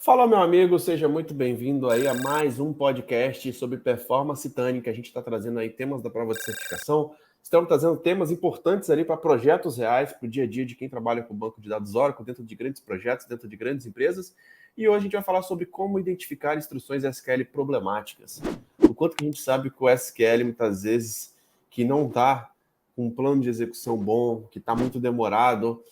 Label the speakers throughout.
Speaker 1: Fala, meu amigo, seja muito bem-vindo aí a mais um podcast sobre performance Tani, que a gente está trazendo aí temas da prova de certificação. Estamos trazendo temas importantes ali para projetos reais, para o dia a dia de quem trabalha com banco de dados Oracle, dentro de grandes projetos, dentro de grandes empresas. E hoje a gente vai falar sobre como identificar instruções SQL problemáticas. O quanto que a gente sabe que o SQL, muitas vezes, que não está com um plano de execução bom, que está muito demorado.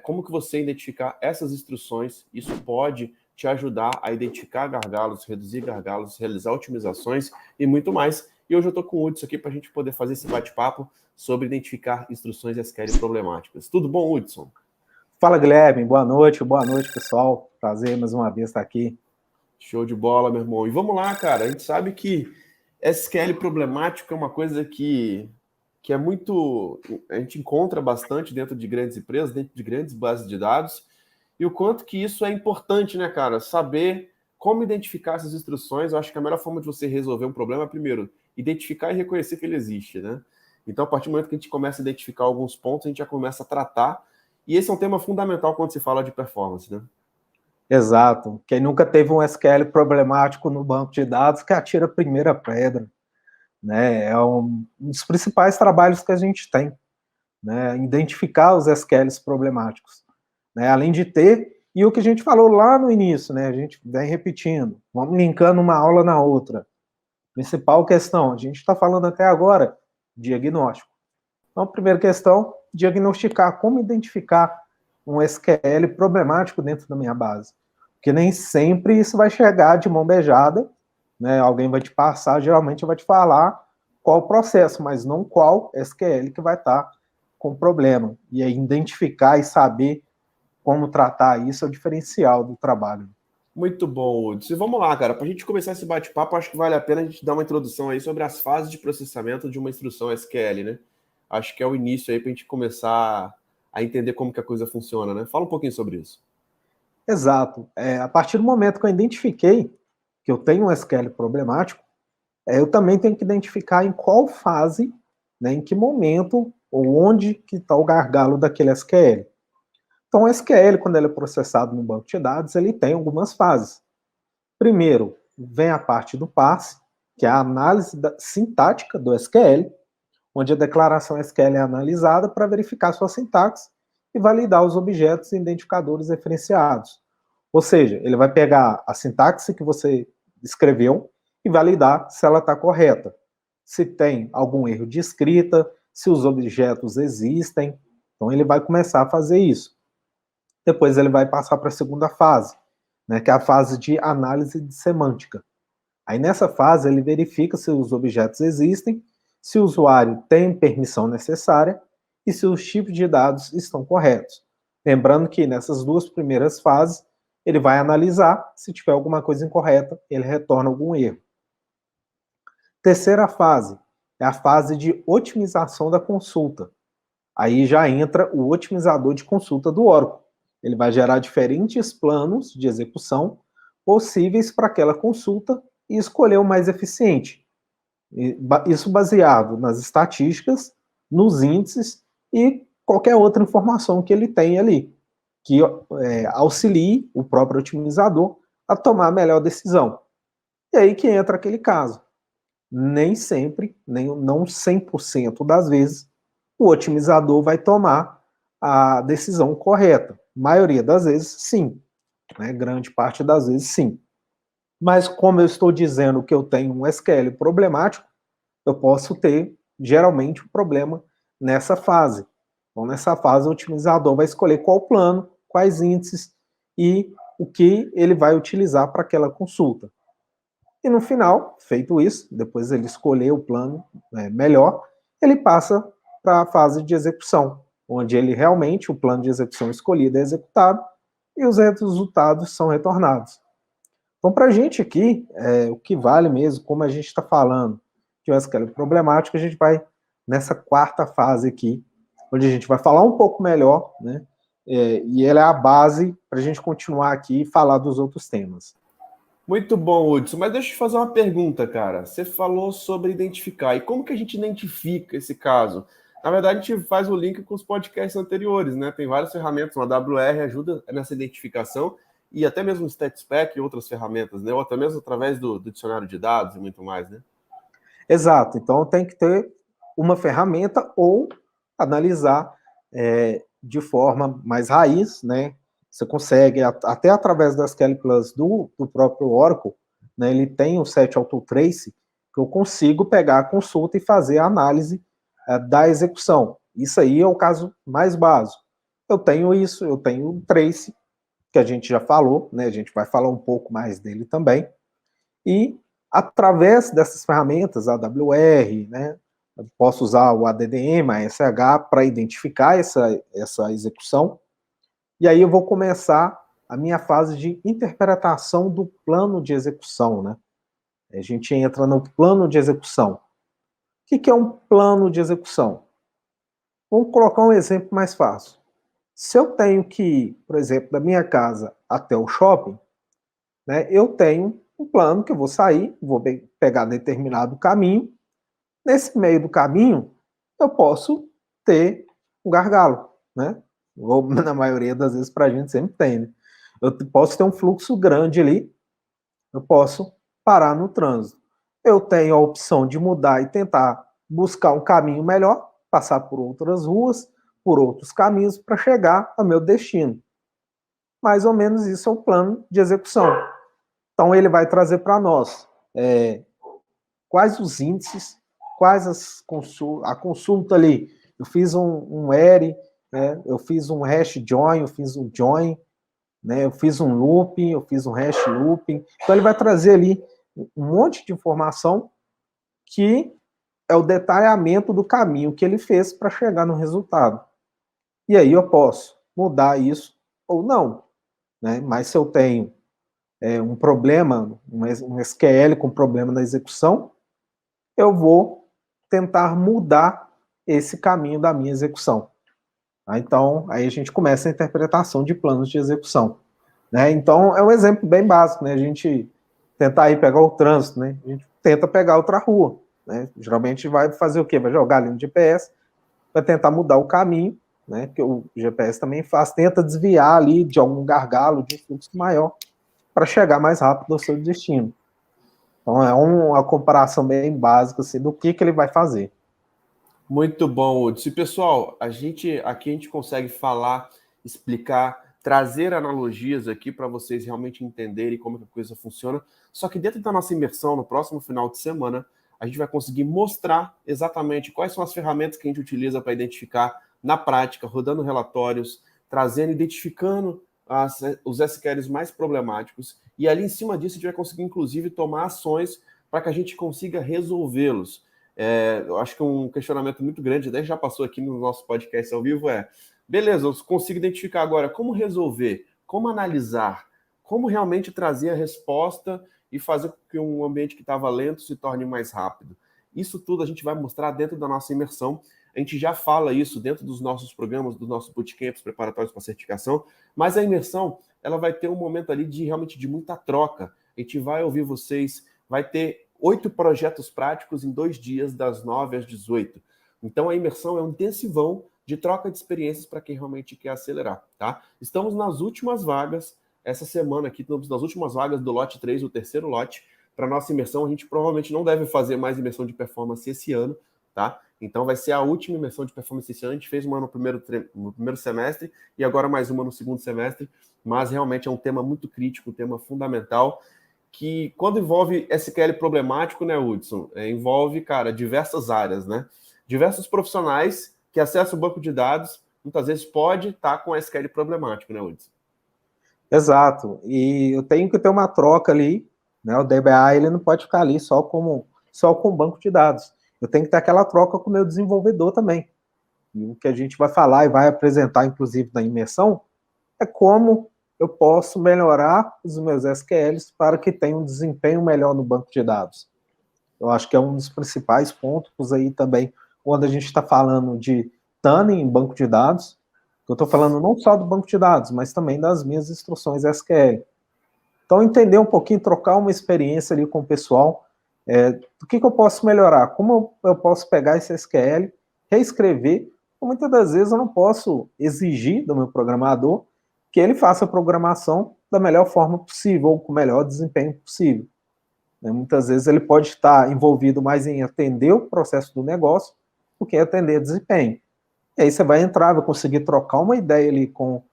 Speaker 1: Como que você identificar essas instruções? Isso pode te ajudar a identificar gargalos, reduzir gargalos, realizar otimizações e muito mais. E hoje eu estou com o Hudson aqui para a gente poder fazer esse bate-papo sobre identificar instruções SQL problemáticas. Tudo bom, Hudson?
Speaker 2: Fala, Guilherme. Boa noite, pessoal. Prazer mais uma vez estar aqui.
Speaker 1: Show de bola, meu irmão. E vamos lá, cara. A gente sabe que SQL problemático é uma coisa que é muito... A gente encontra bastante dentro de grandes empresas, dentro de grandes bases de dados, e o quanto que isso é importante, né, cara? Saber como identificar essas instruções. Eu acho que a melhor forma de você resolver um problema é, primeiro, identificar e reconhecer que ele existe, né? Então, a partir do momento que a gente começa a identificar alguns pontos, a gente já começa a tratar. E esse é um tema fundamental quando se fala de performance, né?
Speaker 2: Exato. Quem nunca teve um SQL problemático no banco de dados, que atira a primeira pedra. Né? É um dos principais trabalhos que a gente tem, né? Identificar os SQLs problemáticos. Né? Além de ter, e o que a gente falou lá no início, né? A gente vem repetindo, vamos linkando uma aula na outra. Principal questão, a gente está falando até agora, diagnóstico. Então, primeira questão, diagnosticar, como identificar um SQL problemático dentro da minha base. Porque nem sempre isso vai chegar de mão beijada, né? Alguém vai te passar, geralmente vai te falar qual o processo, mas não qual SQL que vai estar com problema. E aí, identificar e saber como tratar isso é o diferencial do trabalho.
Speaker 1: Muito bom, Hudson. E vamos lá, cara. Para a gente começar esse bate-papo, acho que vale a pena a gente dar uma introdução aí sobre as fases de processamento de uma instrução SQL, né? Acho que é o início aí para a gente começar a entender como que a coisa funciona, né? Fala um pouquinho sobre isso.
Speaker 2: Exato. A partir do momento que eu identifiquei que eu tenho um SQL problemático, eu também tenho que identificar em qual fase, né, em que momento ou onde que está o gargalo daquele SQL. Então, o SQL, quando ele é processado no banco de dados, ele tem algumas fases. Primeiro, vem a parte do passe, que é a análise sintática do SQL, onde a declaração SQL é analisada para verificar sua sintaxe e validar os objetos e identificadores referenciados. Ou seja, ele vai pegar a sintaxe que você escreveu e validar se ela está correta. Se tem algum erro de escrita, se os objetos existem. Então, ele vai começar a fazer isso. Depois, ele vai passar para a segunda fase, né, que é a fase de análise de semântica. Aí, nessa fase, ele verifica se os objetos existem, se o usuário tem permissão necessária e se os tipos de dados estão corretos. Lembrando que nessas duas primeiras fases, ele vai analisar, se tiver alguma coisa incorreta, ele retorna algum erro. Terceira fase é a fase de otimização da consulta. Aí já entra o otimizador de consulta do Oracle. Ele vai gerar diferentes planos de execução possíveis para aquela consulta e escolher o mais eficiente. Isso baseado nas estatísticas, nos índices e qualquer outra informação que ele tem ali, que auxilie o próprio otimizador a tomar a melhor decisão. E aí que entra aquele caso. Nem sempre, não 100% das vezes, o otimizador vai tomar a decisão correta. Maioria das vezes, sim. Né? Grande parte das vezes, sim. Mas como eu estou dizendo que eu tenho um SQL problemático, eu posso ter, geralmente, um problema nessa fase. Então, nessa fase, o otimizador vai escolher qual plano, quais índices e o que ele vai utilizar para aquela consulta. E no final, feito isso, depois ele escolher o plano melhor, ele passa para a fase de execução, onde ele realmente, o plano de execução escolhido é executado e os resultados são retornados. Então, para a gente aqui, o que vale mesmo, como a gente está falando que o SQL é problemático, a gente vai nessa quarta fase aqui, onde a gente vai falar um pouco melhor, né? E ela é a base para a gente continuar aqui e falar dos outros temas.
Speaker 1: Muito bom, Hudson. Mas deixa eu te fazer uma pergunta, cara. Você falou sobre identificar. E como que a gente identifica esse caso? Na verdade, a gente faz o link com os podcasts anteriores, né? Tem várias ferramentas, uma AWR ajuda nessa identificação. e até mesmo o StatSpec e outras ferramentas, né? Ou até mesmo através do dicionário de dados e muito mais, né?
Speaker 2: Exato. Então, tem que ter uma ferramenta ou analisar de forma mais raiz, né? Você consegue, até através das SQL Plus do próprio Oracle, né? Ele tem o set auto-trace, que eu consigo pegar a consulta e fazer a análise da execução. Isso aí é o caso mais básico. Eu tenho isso, eu tenho o trace, que a gente já falou, né? A gente vai falar um pouco mais dele também. E através dessas ferramentas, a AWR, né? Eu posso usar o ADDM, a SH, para identificar essa execução. E aí eu vou começar a minha fase de interpretação do plano de execução, né? A gente entra no plano de execução. O que é um plano de execução? Vamos colocar um exemplo mais fácil. Se eu tenho que ir, por exemplo, da minha casa até o shopping, né, eu tenho um plano que eu vou sair, vou pegar determinado caminho. Nesse meio do caminho, eu posso ter um gargalo, né? Ou, na maioria das vezes, para a gente sempre tem, né? Eu posso ter um fluxo grande ali, eu posso parar no trânsito. Eu tenho a opção de mudar e tentar buscar um caminho melhor, passar por outras ruas, por outros caminhos para chegar ao meu destino. Mais ou menos isso é o plano de execução. Então ele vai trazer para nós quais os índices, quais a consulta ali. Eu fiz um ERI, né? Eu fiz um hash join, eu fiz um join, né? Eu fiz um looping, eu fiz um hash looping. Então ele vai trazer ali um monte de informação que é o detalhamento do caminho que ele fez para chegar no resultado. E aí eu posso mudar isso ou não, né? Mas se eu tenho um problema, um SQL com problema na execução, eu vou tentar mudar esse caminho da minha execução. Então, aí a gente começa a interpretação de planos de execução. Né? Então, é um exemplo bem básico, né? A gente tentar ir pegar o trânsito, né? A gente tenta pegar outra rua, né? Geralmente vai fazer o quê? Vai jogar ali no GPS, vai tentar mudar o caminho, né? Porque o GPS também faz, tenta desviar ali de algum gargalo, de um fluxo maior, para chegar mais rápido ao seu destino. Então, é uma comparação bem básica assim, do que ele vai fazer.
Speaker 1: Muito bom, Hudson. E, pessoal, aqui a gente consegue falar, explicar, trazer analogias aqui para vocês realmente entenderem como a coisa funciona. Só que dentro da nossa imersão, no próximo final de semana, a gente vai conseguir mostrar exatamente quais são as ferramentas que a gente utiliza para identificar na prática, rodando relatórios, trazendo, identificando os SQLs mais problemáticos. E ali em cima disso, a gente vai conseguir, inclusive, tomar ações para que a gente consiga resolvê-los. Eu acho que um questionamento muito grande, até já passou aqui no nosso podcast ao vivo, beleza, eu consigo identificar agora como resolver, como analisar, como realmente trazer a resposta e fazer com que um ambiente que estava lento se torne mais rápido. Isso tudo a gente vai mostrar dentro da nossa imersão. A gente já fala isso dentro dos nossos programas, dos nossos bootcamps preparatórios para certificação, mas a imersão ela vai ter um momento ali realmente de muita troca. A gente vai ouvir vocês, vai ter 8 projetos práticos em 2 dias, das 9 às 18. Então, a imersão é um intensivão de troca de experiências para quem realmente quer acelerar, tá? Estamos nas últimas vagas, essa semana aqui, estamos nas últimas vagas do lote 3, o terceiro lote. Para nossa imersão, a gente provavelmente não deve fazer mais imersão de performance esse ano, tá? Então, vai ser a última imersão de performance esse ano. A gente fez uma no primeiro semestre e agora mais uma no segundo semestre, mas realmente é um tema muito crítico, um tema fundamental, que quando envolve SQL problemático, né, Hudson, envolve, cara, diversas áreas, né? Diversos profissionais que acessam o banco de dados, muitas vezes pode estar com SQL problemático, né, Hudson?
Speaker 2: Exato. E eu tenho que ter uma troca ali, né? O DBA ele não pode ficar ali só com o banco de dados. Eu tenho que ter aquela troca com o meu desenvolvedor também. E o que a gente vai falar e vai apresentar, inclusive, na imersão, é como eu posso melhorar os meus SQLs para que tenha um desempenho melhor no banco de dados. Eu acho que é um dos principais pontos aí também, quando a gente está falando de tuning em banco de dados. Eu estou falando não só do banco de dados, mas também das minhas instruções SQL. Então, entender um pouquinho, trocar uma experiência ali com o pessoal, do que eu posso melhorar, como eu posso pegar esse SQL, reescrever. Muitas das vezes eu não posso exigir do meu programador que ele faça a programação da melhor forma possível, ou com o melhor desempenho possível. Muitas vezes ele pode estar envolvido mais em atender o processo do negócio do que atender desempenho. E aí você vai entrar, vai conseguir trocar uma ideia ali com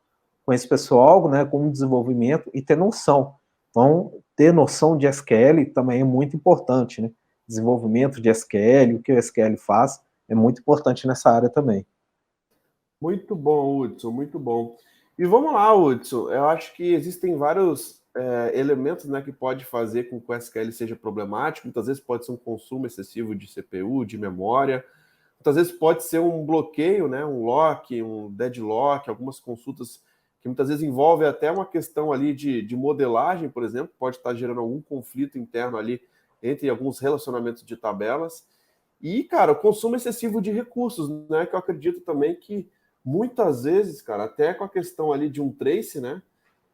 Speaker 2: esse pessoal, né, com o desenvolvimento e ter noção. Então, ter noção de SQL também é muito importante, né? Desenvolvimento de SQL, o que o SQL faz, é muito importante nessa área também.
Speaker 1: Muito bom, Hudson, muito bom. E vamos lá, Hudson. Eu acho que existem vários elementos, né, que pode fazer com que o SQL seja problemático. Muitas vezes pode ser um consumo excessivo de CPU, de memória. Muitas vezes pode ser um bloqueio, né, um lock, um deadlock, algumas consultas que muitas vezes envolvem até uma questão ali de modelagem, por exemplo, pode estar gerando algum conflito interno ali entre alguns relacionamentos de tabelas. E, cara, o consumo excessivo de recursos, né, que eu acredito também que muitas vezes, cara, até com a questão ali de um trace, né,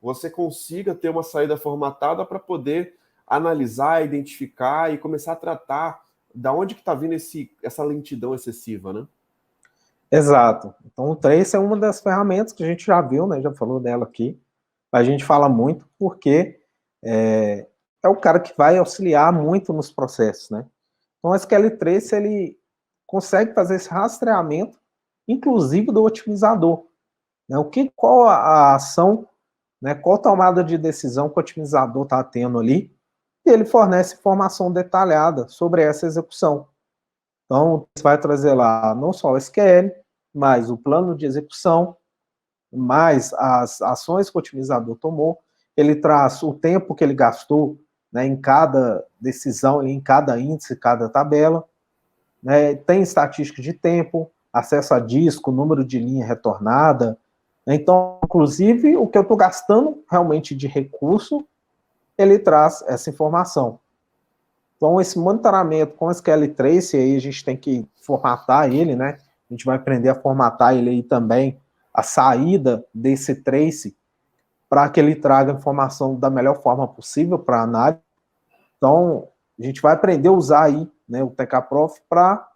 Speaker 1: você consiga ter uma saída formatada para poder analisar, identificar e começar a tratar da onde que está vindo essa lentidão excessiva, né?
Speaker 2: Exato. Então, o trace é uma das ferramentas que a gente já viu, né, já falou dela aqui. A gente fala muito porque é o cara que vai auxiliar muito nos processos, né? Então, o SQL Trace, ele consegue fazer esse rastreamento, inclusive do otimizador. Né? Qual a ação, né? Qual tomada de decisão que o otimizador está tendo ali, e ele fornece informação detalhada sobre essa execução. Então, você vai trazer lá não só o SQL, mas o plano de execução, mais as ações que o otimizador tomou, ele traz o tempo que ele gastou, né, em cada decisão, em cada índice, cada tabela, né, tem estatística de tempo, acesso a disco, número de linha retornada, né, então, inclusive, o que eu estou gastando realmente de recurso, ele traz essa informação. Então, esse monitoramento com SQL Trace, aí a gente tem que formatar ele, né? A gente vai aprender a formatar ele aí também, a saída desse trace, para que ele traga informação da melhor forma possível para a análise. Então, a gente vai aprender a usar aí, né, o TKProf para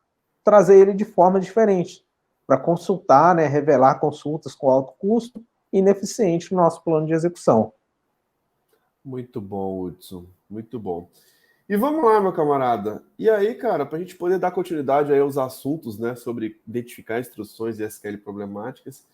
Speaker 2: trazer ele de forma diferente, para consultar, né, revelar consultas com alto custo e ineficiente no nosso plano de execução.
Speaker 1: Muito bom, Hudson, muito bom. E vamos lá, meu camarada. E aí, cara, para a gente poder dar continuidade aí aos assuntos, né, sobre identificar instruções de SQL problemáticas,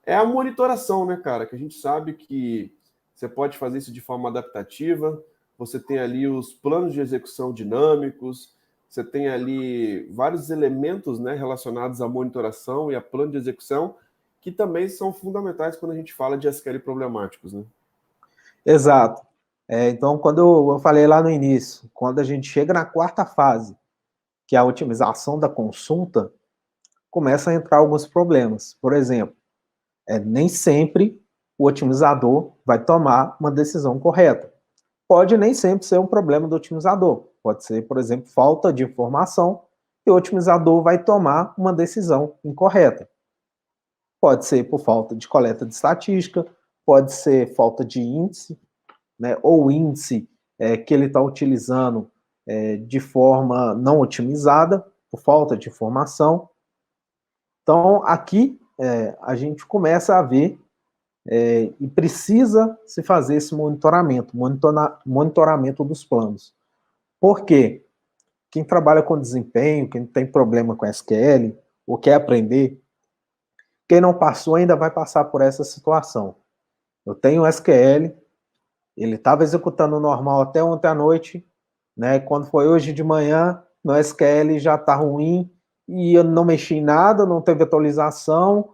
Speaker 1: é a monitoração, né, cara? Que a gente sabe que você pode fazer isso de forma adaptativa, você tem ali os planos de execução dinâmicos, você tem ali vários elementos, né, relacionados à monitoração e a plano de execução, que também são fundamentais quando a gente fala de SQL problemáticos, né?
Speaker 2: Exato. Então, quando eu falei lá no início, quando a gente chega na quarta fase, que é a otimização da consulta, começa a entrar alguns problemas. Por exemplo, nem sempre o otimizador vai tomar uma decisão correta. Pode nem sempre ser um problema do otimizador. Pode ser, por exemplo, falta de informação e o otimizador vai tomar uma decisão incorreta. Pode ser por falta de coleta de estatística, pode ser falta de índice, né, ou índice que ele está utilizando de forma não otimizada, por falta de informação. Então, aqui a gente começa a ver e precisa se fazer esse monitoramento dos planos. Por quê? Quem trabalha com desempenho, quem tem problema com SQL, ou quer aprender, quem não passou ainda vai passar por essa situação. Eu tenho SQL, ele estava executando normal até ontem à noite, né? Quando foi hoje de manhã, no SQL já está ruim, e eu não mexi em nada, não teve atualização,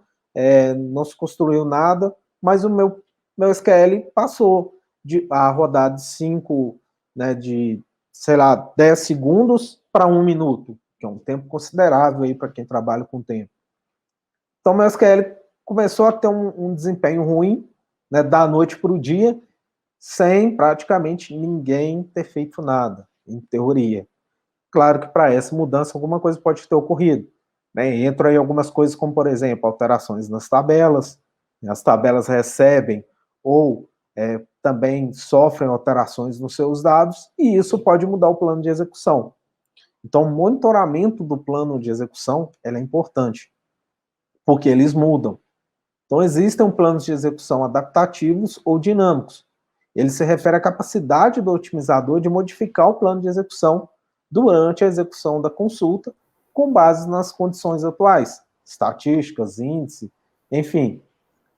Speaker 2: não se construiu nada, mas o meu SQL passou a rodar de 5, né, de, sei lá, 10 segundos para 1 minuto, que é um tempo considerável aí para quem trabalha com tempo. Então, meu SQL começou a ter um desempenho ruim, né, da noite para o dia, sem praticamente ninguém ter feito nada, em teoria. Claro que para essa mudança alguma coisa pode ter ocorrido. Né? Entra aí algumas coisas como, por exemplo, alterações nas tabelas, as tabelas recebem ou também sofrem alterações nos seus dados, e isso pode mudar o plano de execução. Então, o monitoramento do plano de execução é importante, porque eles mudam. Então, existem planos de execução adaptativos ou dinâmicos. ele se refere à capacidade do otimizador de modificar o plano de execução durante a execução da consulta, com base nas condições atuais, estatísticas, índice, enfim.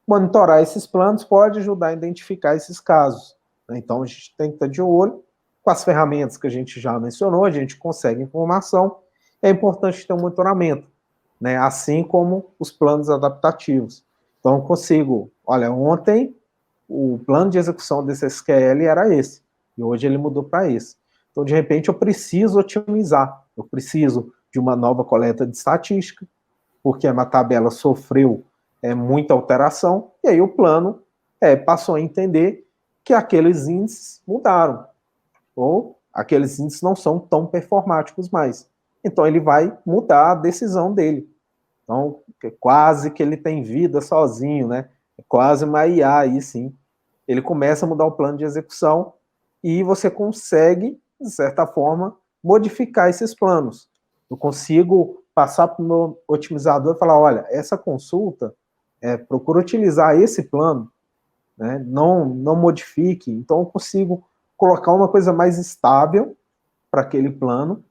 Speaker 2: Monitorar esses planos pode ajudar a identificar esses casos, né? Então, a gente tem que estar de olho com as ferramentas que a gente já mencionou, a gente consegue informação, é importante ter um monitoramento, né? Assim como os planos adaptativos. Então, eu consigo, olha, ontem o plano de execução desse SQL era esse, e hoje ele mudou para esse. Então, de repente, eu preciso otimizar, eu preciso de uma nova coleta de estatística, porque a minha tabela sofreu muita alteração, e aí o plano passou a entender que aqueles índices mudaram, ou aqueles índices não são tão performáticos mais. Então, ele vai mudar a decisão dele. Então, quase que ele tem vida sozinho, né? É quase uma IA aí, sim. Ele começa a mudar o plano de execução e você consegue, de certa forma, modificar esses planos. Eu consigo passar para o meu otimizador e falar, olha, essa consulta, procura utilizar esse plano, né? Não modifique. Então, eu consigo colocar uma coisa mais estável para aquele plano,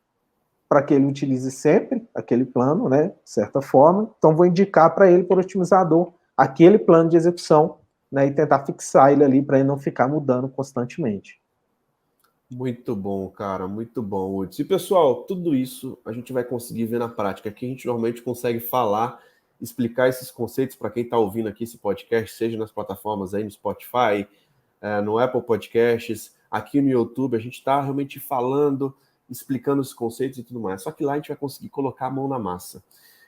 Speaker 2: para que ele utilize sempre aquele plano, né, de certa forma. Então, vou indicar para ele, por otimizador, aquele plano de execução, né, e tentar fixar ele ali para ele não ficar mudando constantemente.
Speaker 1: Muito bom, cara, muito bom, Hudson. E, pessoal, tudo isso a gente vai conseguir ver na prática. Aqui a gente normalmente consegue falar, explicar esses conceitos para quem está ouvindo aqui esse podcast, seja nas plataformas aí no Spotify, no Apple Podcasts, aqui no YouTube, a gente está realmente falando, explicando os conceitos e tudo mais. Só que lá a gente vai conseguir colocar a mão na massa.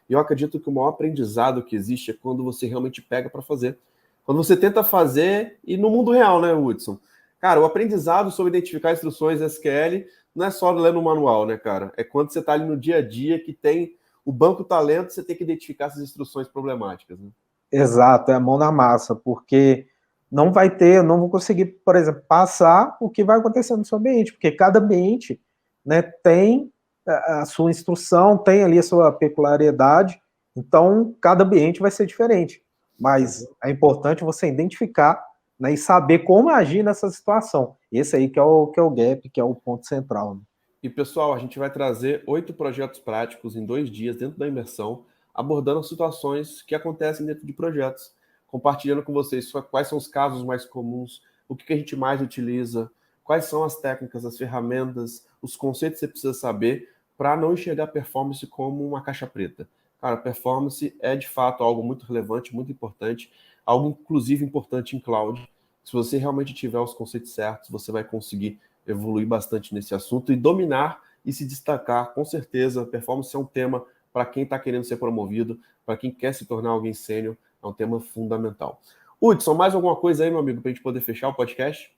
Speaker 1: E eu acredito que o maior aprendizado que existe é quando você realmente pega para fazer. Quando você tenta fazer, e no mundo real, né, Hudson? Cara, o aprendizado sobre identificar instruções SQL não é só ler no manual, né, cara? É quando você está ali no dia a dia que tem o banco talento, você tem que identificar essas instruções problemáticas, né?
Speaker 2: Exato, é a mão na massa, porque não vai ter, eu não vou conseguir, por exemplo, passar o que vai acontecer no seu ambiente, porque cada ambiente, né, tem a sua instrução, tem ali a sua peculiaridade, então cada ambiente vai ser diferente. Mas é importante você identificar, né, e saber como agir nessa situação. Esse aí que é o gap, que é o ponto central, né?
Speaker 1: E, pessoal, a gente vai trazer 8 projetos práticos em 2 dias dentro da imersão, abordando situações que acontecem dentro de projetos, compartilhando com vocês quais são os casos mais comuns, o que a gente mais utiliza, quais são as técnicas, as ferramentas, os conceitos que você precisa saber para não enxergar performance como uma caixa preta. Cara, performance é de fato algo muito relevante, muito importante, algo inclusive importante em cloud. Se você realmente tiver os conceitos certos, você vai conseguir evoluir bastante nesse assunto e dominar e se destacar, com certeza. Performance é um tema para quem está querendo ser promovido, para quem quer se tornar alguém sênior, é um tema fundamental. Hudson, mais alguma coisa aí, meu amigo, para a gente poder fechar o podcast?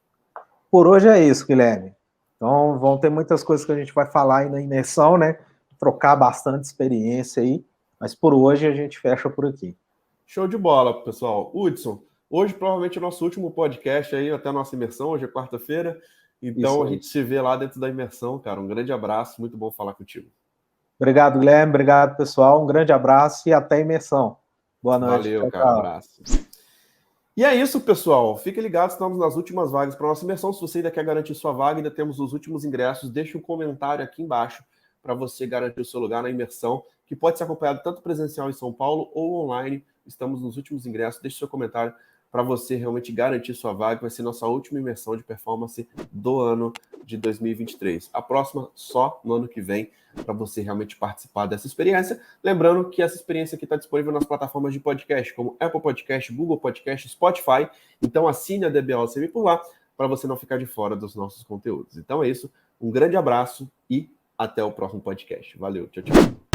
Speaker 2: Por hoje é isso, Guilherme. Então, vão ter muitas coisas que a gente vai falar aí na imersão, né? Trocar bastante experiência aí, mas por hoje a gente fecha por aqui.
Speaker 1: Show de bola, pessoal. Hudson, hoje provavelmente é o nosso último podcast aí, até a nossa imersão, hoje é quarta-feira, então a gente se vê lá dentro da imersão, cara. Um grande abraço, muito bom falar contigo.
Speaker 2: Obrigado, Guilherme, obrigado, pessoal. Um grande abraço e até a imersão. Boa noite.
Speaker 1: Valeu,
Speaker 2: tchau,
Speaker 1: cara,
Speaker 2: tchau.
Speaker 1: abraço. E é isso, pessoal. Fiquem ligados, estamos nas últimas vagas para a nossa imersão. Se você ainda quer garantir sua vaga, ainda temos os últimos ingressos. Deixe um comentário aqui embaixo para você garantir o seu lugar na imersão, que pode ser acompanhado tanto presencial em São Paulo ou online. Estamos nos últimos ingressos. Deixe seu comentário para você realmente garantir sua vaga. Vai ser nossa última imersão de performance do ano de 2023. A próxima só no ano que vem, para você realmente participar dessa experiência. Lembrando que essa experiência aqui está disponível nas plataformas de podcast, como Apple Podcast, Google Podcast, Spotify. Então assine a DBO CM por lá, para você não ficar de fora dos nossos conteúdos. Então é isso, um grande abraço e até o próximo podcast. Valeu, tchau, tchau.